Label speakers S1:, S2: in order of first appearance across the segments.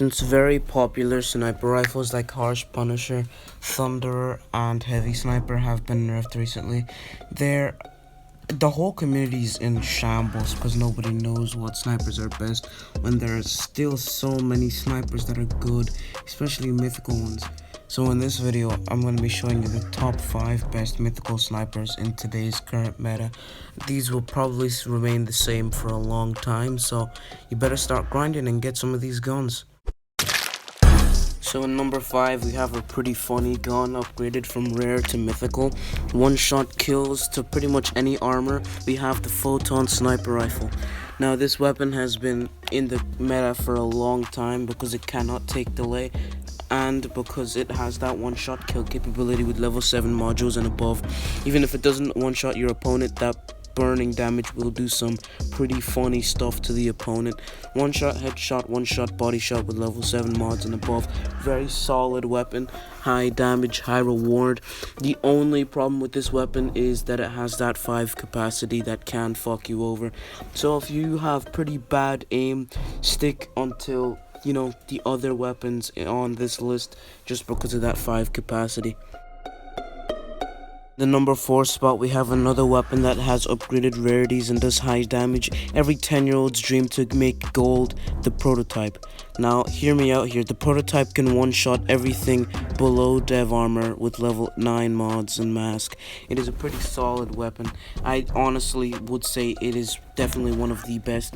S1: Since very popular sniper rifles like Harsh Punisher, Thunderer, and Heavy Sniper have been nerfed recently, the whole community is in shambles because nobody knows what snipers are best when there are still so many snipers that are good, especially mythical ones. So in this video, I'm going to be showing you the top 5 best mythical snipers in today's current meta. These will probably remain the same for a long time, so you better start grinding and get some of these guns. So in number 5, we have a pretty funny gun upgraded from rare to mythical. One-shot kills to pretty much any armor. We have the Photon sniper rifle. Now this weapon has been in the meta for a long time because it cannot take delay, and because it has that one-shot kill capability with level 7 modules and above. Even if it doesn't one-shot your opponent, that burning damage will do some pretty funny stuff to the opponent. One-shot headshot, one-shot body shot with level 7 mods and above. Very solid weapon, high damage, high reward. The only problem with this weapon is that it has that 5 capacity that can fuck you over. So if you have pretty bad aim, stick until the other weapons on this list just because of that 5 capacity. The number 4 spot, we have another weapon that has upgraded rarities and does high damage. Every 10-year-old's dream to make gold, the prototype. Now, hear me out here. The prototype can one-shot everything below dev armor with level 9 mods and mask. It is a pretty solid weapon. I honestly would say it is definitely one of the best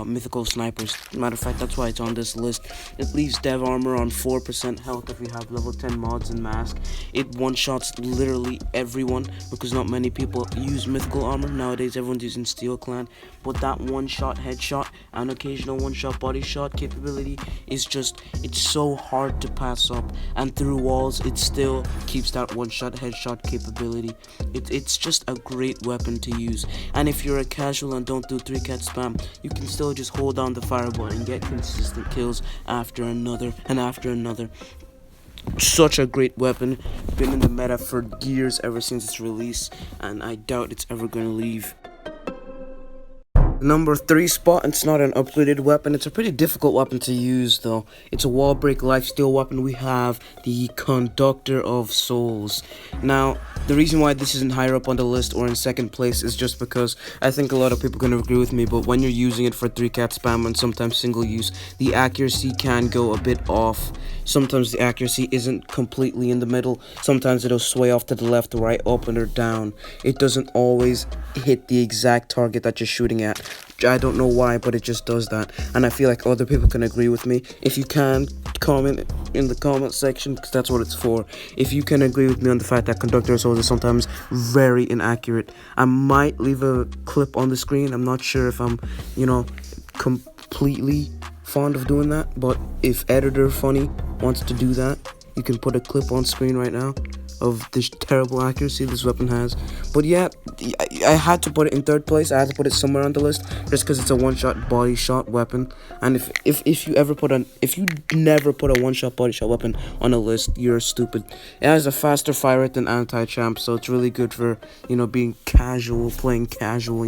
S1: mythical snipers. Matter of fact, that's why it's on this list. It leaves dev armor on 4% health if you have level 10 mods and mask. It one-shots literally everyone because not many people use mythical armor. Nowadays, everyone's using Steel Clan. But that one-shot headshot and occasional one-shot body shot capability is it's so hard to pass up. And through walls, it still keeps that one-shot headshot capability. It's just a great weapon to use. And if you're a casual and don't do 3-cat spam, you can still just hold down the fire button and get consistent kills after another and after another. Such a great weapon, been in the meta for years ever since its release, and I doubt it's ever going to leave. Number 3 spot, it's not an upgraded weapon. It's a pretty difficult weapon to use though. It's a wall break lifesteal weapon. We have the Conductor of Souls. Now, the reason why this isn't higher up on the list or in second place is just because I think a lot of people can agree with me, but when you're using it for 3-cat spam and sometimes single use, the accuracy can go a bit off. Sometimes the accuracy isn't completely in the middle. Sometimes it'll sway off to the left, right, up, and or down. It doesn't always hit the exact target that you're shooting at. I don't know why, but it just does that, and I feel like other people can agree with me. If you can, comment in the comment section, because that's what it's for. If you can agree with me on the fact that Conductor Souls is sometimes very inaccurate, I might leave a clip on the screen. I'm not sure if I'm, completely fond of doing that, but if Editor Funny wants to do that, you can put a clip on screen right now of this terrible accuracy this weapon has. But yeah, I had to put it in 3rd place. I had to put it somewhere on the list just because it's a one-shot body shot weapon. And if you never put a one-shot body shot weapon on a list, you're stupid. It has a faster fire rate than anti-champ, so it's really good for being casual, playing casual,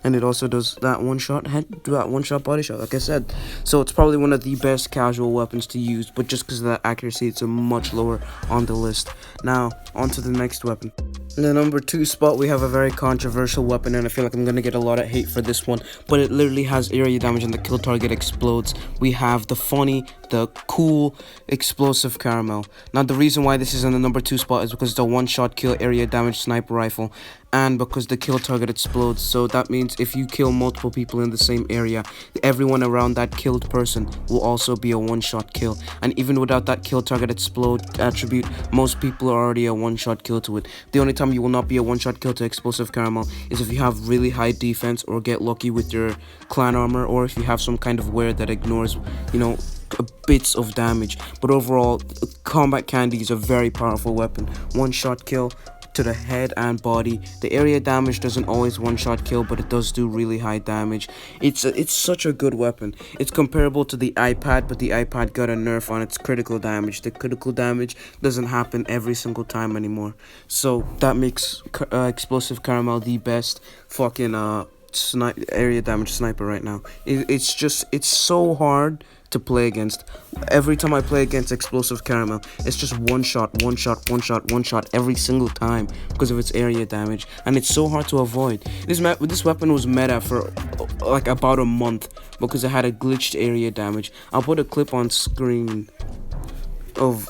S1: and it also does that one-shot body shot, like I said. So it's probably one of the best casual weapons to use, but just because of that accuracy, it's a much lower on the list. Now, on to the next weapon. In the number 2 spot, we have a very controversial weapon, and I feel like I'm going to get a lot of hate for this one, but it literally has area damage and the kill target explodes. We have the cool, explosive caramel. Now, the reason why this is in the number 2 spot is because it's a one-shot kill area damage sniper rifle, and because the kill target explodes. So that means if you kill multiple people in the same area, everyone around that killed person will also be a one-shot kill. And even without that kill target explode attribute, most people are already a one-shot kill to it. The only time you will not be a one-shot kill to explosive caramel is if you have really high defense or get lucky with your clan armor, or if you have some kind of wear that ignores, bits of damage. But overall, combat candy is a very powerful weapon. One-shot kill to the head and body. The area damage doesn't always one-shot kill, but it does do really high damage. It's such a good weapon. It's comparable to the iPad, but the iPad got a nerf on its critical damage. The critical damage doesn't happen every single time anymore. So that makes Explosive Caramel the best fucking area damage sniper right now. It's so hard to play against. Every time I play against explosive caramel, it's just one shot, one shot, one shot, one shot every single time because of its area damage, and it's so hard to avoid. This weapon was meta for like about a month because it had a glitched area damage. I'll put a clip on screen of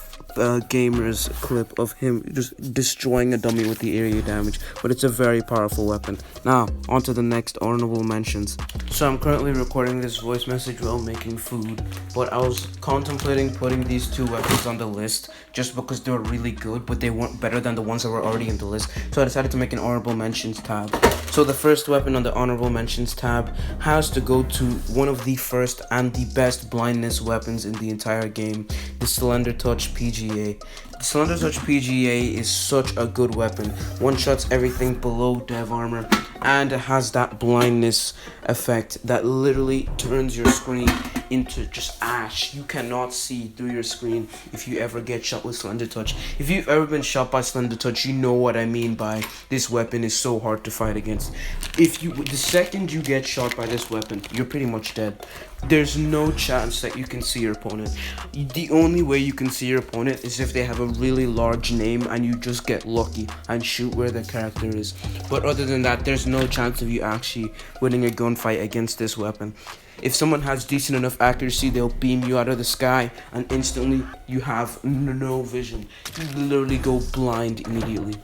S1: gamer's clip of him just destroying a dummy with the area damage, but it's a very powerful weapon. Now on to the next honorable mentions. So I'm currently recording this voice message while making food, but I was contemplating putting these two weapons on the list just because they were really good, but they weren't better than the ones that were already in the list, so I decided to make an honorable mentions tab. So the first weapon on the honorable mentions tab has to go to one of the first and the best blindness weapons in the entire game, the Slender Touch PGA. The Slender Touch PGA is such a good weapon. One shots everything below dev armor, and it has that blindness effect that literally turns your screen into just ash. You cannot see through your screen if you ever get shot with Slender Touch. If you've ever been shot by Slender Touch, you know what I mean by this weapon is so hard to fight against. The second you get shot by this weapon, you're pretty much dead. There's no chance that you can see your opponent. The only way you can see your opponent is if they have a really large name and you just get lucky and shoot where the character is. But other than that, there's no chance of you actually winning a gunfight against this weapon. If someone has decent enough accuracy, they'll beam you out of the sky and instantly you have no vision. You literally go blind immediately.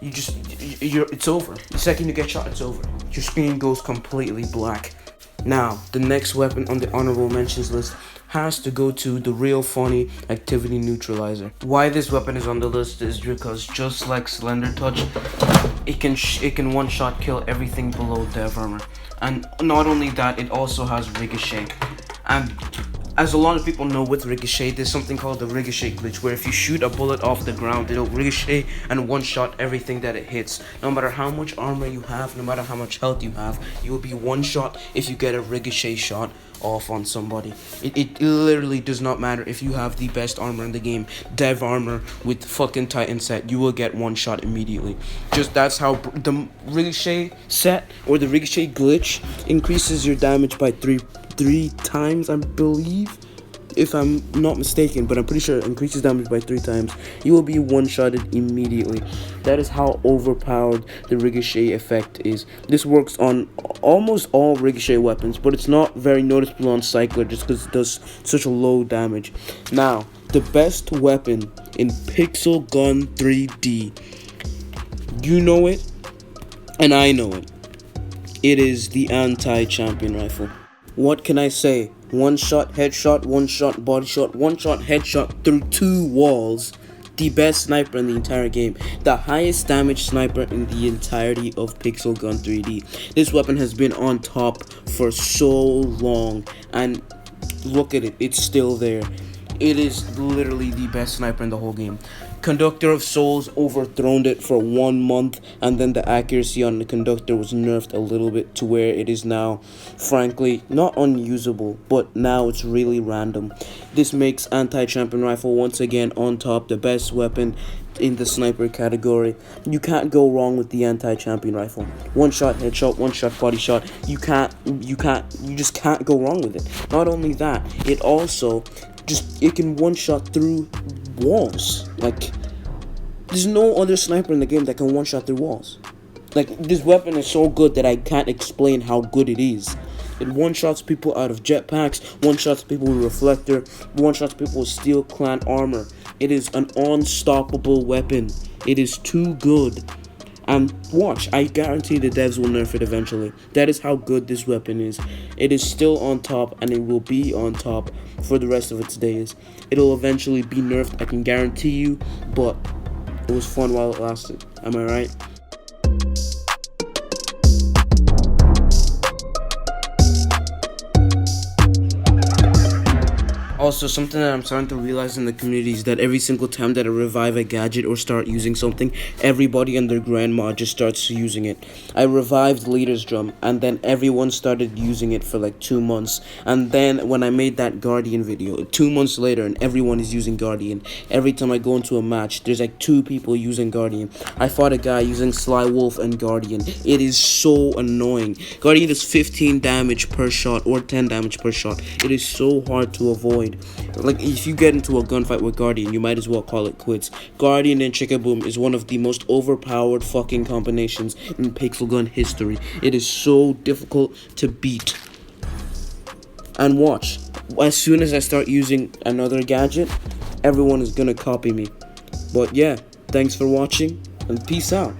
S1: It's over. The second you get shot, it's over. Your screen goes completely black. Now, the next weapon on the honorable mentions list has to go to the Real Funny Activity Neutralizer. Why this weapon is on the list is because just like Slender Touch, it can one shot kill everything below dev armor. And not only that, it also has ricochet. And as a lot of people know with ricochet, there's something called the ricochet glitch, where if you shoot a bullet off the ground, it'll ricochet and one shot everything that it hits. No matter how much armor you have, no matter how much health you have, you will be one shot if you get a ricochet shot off on somebody. It literally does not matter if you have the best armor in the game, dev armor with fucking Titan set, you will get one shot immediately. Just that's how the ricochet set or the ricochet glitch increases your damage by three times, I believe, if I'm not mistaken, but I'm pretty sure it increases damage by 3 times. You will be one-shotted immediately. That is how overpowered the ricochet effect is. This works on almost all ricochet weapons, but it's not very noticeable on Cycler just because it does such a low damage. Now, the best weapon in PixelGun3D. You know it, and I know it. It is the anti-champion rifle. What can I say? One shot headshot, one shot body shot, one shot headshot through 2 walls. The best sniper in the entire game. The highest damage sniper in the entirety of PixelGun3D. This weapon has been on top for so long, and look at it, it's still there. It is literally the best sniper in the whole game. Conductor of Souls overthrown it for 1 month, and then the accuracy on the Conductor was nerfed a little bit to where it is now, frankly, not unusable, but now it's really random. This makes anti-champion rifle once again on top, the best weapon in the sniper category. You can't go wrong with the anti-champion rifle. One shot headshot, one shot body shot. You just can't go wrong with it. Not only that, it also it can one shot through walls. Like, there's no other sniper in the game that can one shot through walls. Like, this weapon is so good that I can't explain how good it is. It one shots people out of jetpacks, one shots people with reflector, one shots people with steel clan armor. It is an unstoppable weapon. It is too good. And watch, I guarantee the devs will nerf it eventually. That is how good this weapon is. It is still on top, and it will be on top for the rest of its days. It'll eventually be nerfed, I can guarantee you, but it was fun while it lasted. Am I right? Also, something that I'm starting to realize in the community is that every single time that I revive a gadget or start using something, everybody and their grandma just starts using it. I revived Leader's Drum, and then everyone started using it for like 2 months. And then when I made that Guardian video, 2 months later, and everyone is using Guardian. Every time I go into a match, there's like 2 people using Guardian. I fought a guy using Sly Wolf and Guardian. It is so annoying. Guardian does 15 damage per shot or 10 damage per shot. It is so hard to avoid. Like, if you get into a gunfight with Guardian, you might as well call it quits. Guardian and Chickaboom is one of the most overpowered fucking combinations in Pixel Gun history. It is so difficult to beat. And watch, as soon as I start using another gadget, everyone is gonna copy me. But yeah, thanks for watching, and peace out.